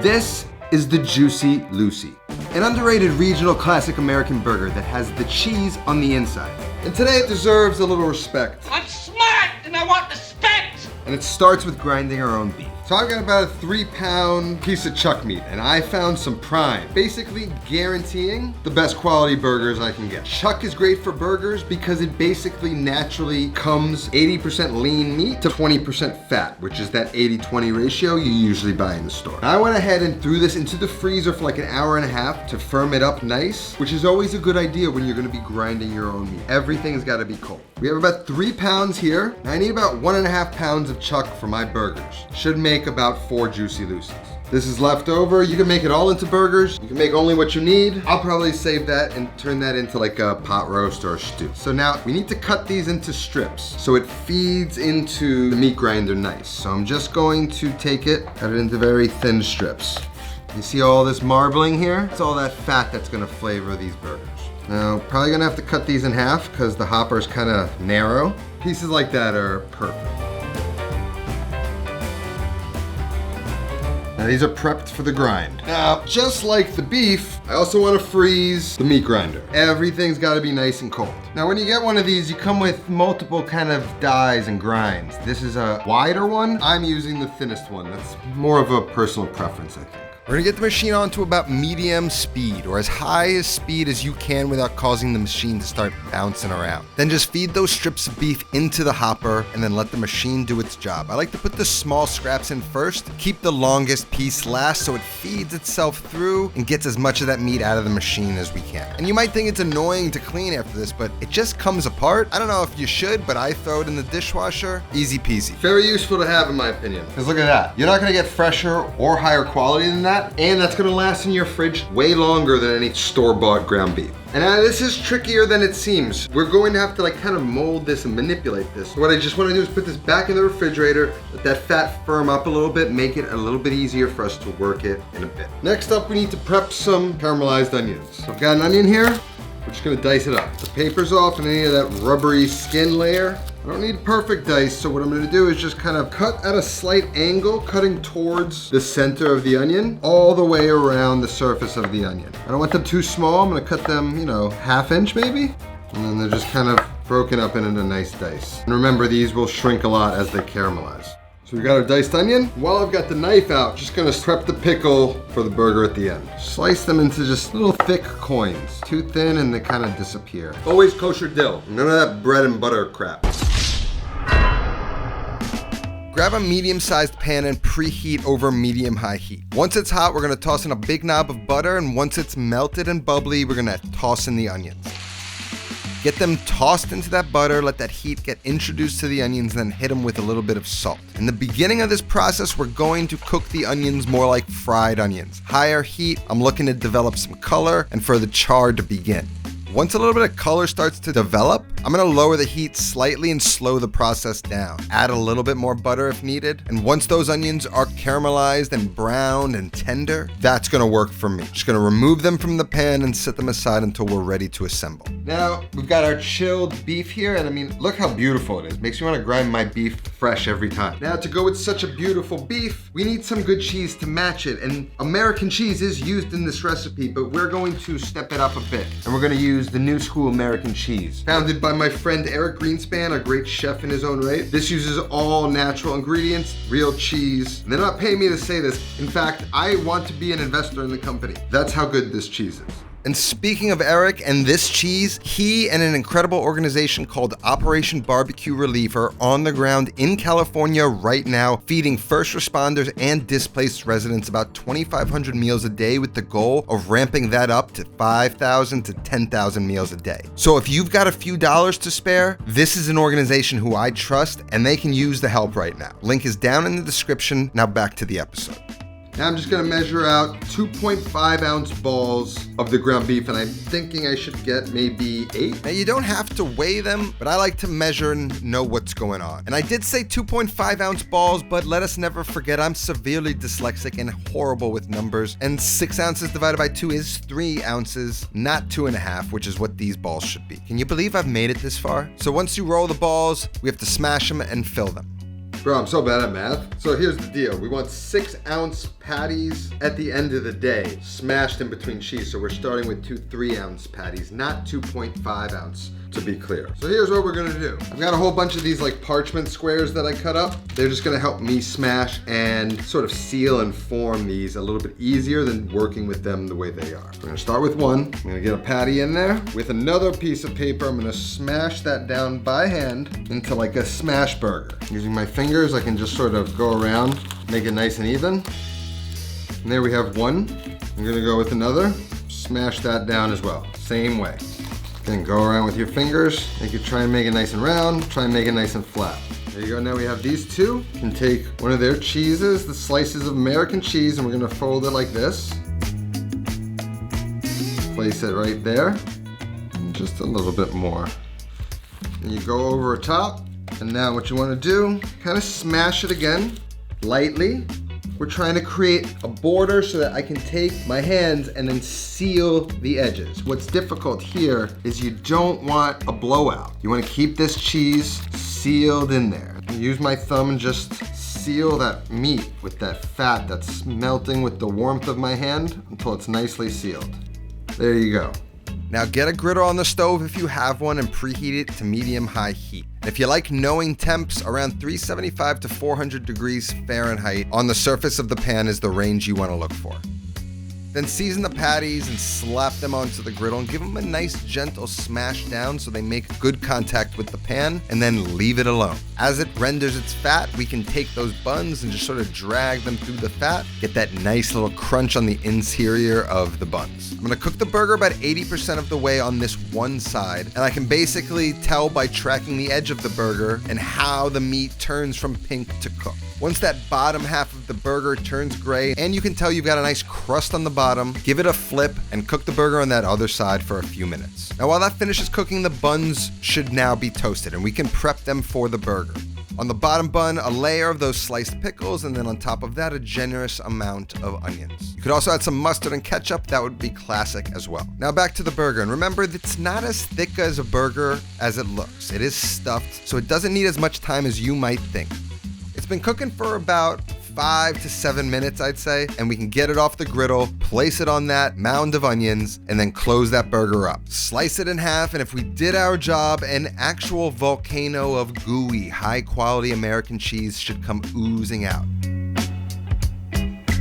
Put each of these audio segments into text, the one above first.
This is the Jucy Lucy, an underrated regional classic American burger that has the cheese on the inside. And today it deserves a little respect. I'm smart and I want respect! And it starts with grinding our own beef. So I've got about a 3-pound piece of chuck meat, and I found some prime, basically guaranteeing the best quality burgers I can get. Chuck is great for burgers because it basically naturally comes 80% lean meat to 20% fat, which is that 80-20 ratio you usually buy in the store. I went ahead and threw this into the freezer for like an hour and a half to firm it up nice, which is always a good idea when you're gonna be grinding your own meat. Everything's gotta be cold. We have about 3 pounds here. I need about 1.5 pounds of chuck for my burgers. Should make about 4 Jucy Lucy's. This is left over. You can make it all into burgers. You can make only what you need. I'll probably save that and turn that into like a pot roast or a stew. So now we need to cut these into strips so it feeds into the meat grinder nice. So I'm just going to take it, cut it into very thin strips. You see all this marbling here? It's all that fat that's gonna flavor these burgers. Now, probably gonna have to cut these in half because the hopper is kind of narrow. Pieces like that are perfect. Now these are prepped for the grind. Now, just like the beef, I also want to freeze the meat grinder. Everything's got to be nice and cold. Now when you get one of these, you come with multiple kind of dies and grinds. This is a wider one. I'm using the thinnest one. That's more of a personal preference, I think. We're gonna get the machine on to about medium speed, or as high a speed as you can without causing the machine to start bouncing around. Then just feed those strips of beef into the hopper and then let the machine do its job. I like to put the small scraps in first, keep the longest piece last so it feeds itself through and gets as much of that meat out of the machine as we can. And you might think it's annoying to clean after this, but it just comes apart. I don't know if you should, but I throw it in the dishwasher. Easy peasy. Very useful to have in my opinion. Because look at that. You're not gonna get fresher or higher quality than that. And that's gonna last in your fridge way longer than any store-bought ground beef. And this is trickier than it seems. We're going to have to like kind of mold this and manipulate this. What I just wanna do is put this back in the refrigerator, let that fat firm up a little bit, make it a little bit easier for us to work it in a bit. Next up, we need to prep some caramelized onions. So I've got an onion here. We're just gonna dice it up. The paper's off and any of that rubbery skin layer. I don't need perfect dice, so what I'm gonna do is just kind of cut at a slight angle, cutting towards the center of the onion, all the way around the surface of the onion. I don't want them too small. I'm gonna cut them, 1/2 inch maybe. And then they're just kind of broken up into a nice dice. And remember, these will shrink a lot as they caramelize. So we got our diced onion. While I've got the knife out, just gonna prep the pickle for the burger at the end. Slice them into just little thick coins. Too thin and they kind of disappear. Always kosher dill. None of that bread and butter crap. Grab a medium-sized pan and preheat over medium-high heat. Once it's hot, we're gonna toss in a big knob of butter, and once it's melted and bubbly, we're gonna toss in the onions. Get them tossed into that butter, let that heat get introduced to the onions, then hit them with a little bit of salt. In the beginning of this process, we're going to cook the onions more like fried onions. Higher heat, I'm looking to develop some color and for the char to begin. Once a little bit of color starts to develop, I'm gonna lower the heat slightly and slow the process down. Add a little bit more butter if needed. And once those onions are caramelized and browned and tender, that's gonna work for me. Just gonna remove them from the pan and set them aside until we're ready to assemble. Now, we've got our chilled beef here, and I mean, look how beautiful it is. Makes me wanna grind my beef fresh every time. Now, to go with such a beautiful beef, we need some good cheese to match it. And American cheese is used in this recipe, but we're going to step it up a bit. And we're gonna use the new school American cheese. Founded by my friend Eric Greenspan, a great chef in his own right. This uses all natural ingredients, real cheese. And they're not paying me to say this. In fact, I want to be an investor in the company. That's how good this cheese is. And speaking of Eric and this cheese, he and an incredible organization called Operation Barbecue Relief are on the ground in California right now, feeding first responders and displaced residents about 2,500 meals a day with the goal of ramping that up to 5,000 to 10,000 meals a day. So if you've got a few dollars to spare, this is an organization who I trust and they can use the help right now. Link is down in the description. Now back to the episode. Now I'm just gonna measure out 2.5 ounce balls of the ground beef, and I'm thinking I should get maybe 8. Now you don't have to weigh them, but I like to measure and know what's going on. And I did say 2.5 ounce balls, but let us never forget I'm severely dyslexic and horrible with numbers, and 6 ounces divided by 2 is 3 ounces, not 2.5, which is what these balls should be. Can you believe I've made it this far? So once you roll the balls, we have to smash them and fill them. Bro, I'm so bad at math. So here's the deal. We want 6-ounce patties at the end of the day, smashed in between cheese. So we're starting with 2 3-ounce patties, not 2.5 ounce, to be clear. So here's what we're gonna do. I've got a whole bunch of these like parchment squares that I cut up. They're just gonna help me smash and sort of seal and form these a little bit easier than working with them the way they are. We're gonna start with one. I'm gonna get a patty in there. With another piece of paper, I'm gonna smash that down by hand into like a smash burger. Using my fingers, I can just sort of go around, make it nice and even. And there we have one. I'm gonna go with another, smash that down as well, same way. Then go around with your fingers. You can try and make it nice and round, try and make it nice and flat. There you go, now we have these two. You can take one of their cheeses, the slices of American cheese, and we're gonna fold it like this. Place it right there, and just a little bit more. And you go over top, and now what you wanna do, kind of smash it again, lightly. We're trying to create a border so that I can take my hands and then seal the edges. What's difficult here is you don't want a blowout. You want to keep this cheese sealed in there. Use my thumb and just seal that meat with that fat that's melting with the warmth of my hand until it's nicely sealed. There you go. Now get a griddle on the stove if you have one and preheat it to medium-high heat. And if you like knowing temps, around 375 to 400 degrees Fahrenheit on the surface of the pan is the range you want to look for. Then season the patties and slap them onto the griddle and give them a nice gentle smash down so they make good contact with the pan, and then leave it alone. As it renders its fat, we can take those buns and just sort of drag them through the fat, get that nice little crunch on the interior of the buns. I'm gonna cook the burger about 80% of the way on this one side, and I can basically tell by tracking the edge of the burger and how the meat turns from pink to cooked. Once that bottom half of the burger turns gray and you can tell you've got a nice crust on the bottom, give it a flip and cook the burger on that other side for a few minutes. Now while that finishes cooking, the buns should now be toasted and we can prep them for the burger. On the bottom bun, a layer of those sliced pickles, and then on top of that, a generous amount of onions. You could also add some mustard and ketchup. That would be classic as well. Now back to the burger, and remember, it's not as thick as a burger as it looks. It is stuffed, so it doesn't need as much time as you might think. It's been cooking for about 5 to 7 minutes, I'd say, and we can get it off the griddle, place it on that mound of onions, and then close that burger up. Slice it in half, and if we did our job, an actual volcano of gooey, high-quality American cheese should come oozing out.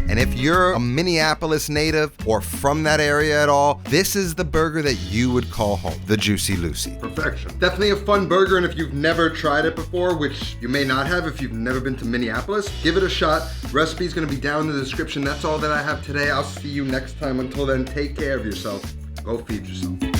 And if you're a Minneapolis native or from that area at all, this is the burger that you would call home, the Jucy Lucy. Perfection. Definitely a fun burger, and if you've never tried it before, which you may not have if you've never been to Minneapolis, give it a shot. Recipe's gonna be down in the description. That's all that I have today. I'll see you next time. Until then, take care of yourself. Go feed yourself.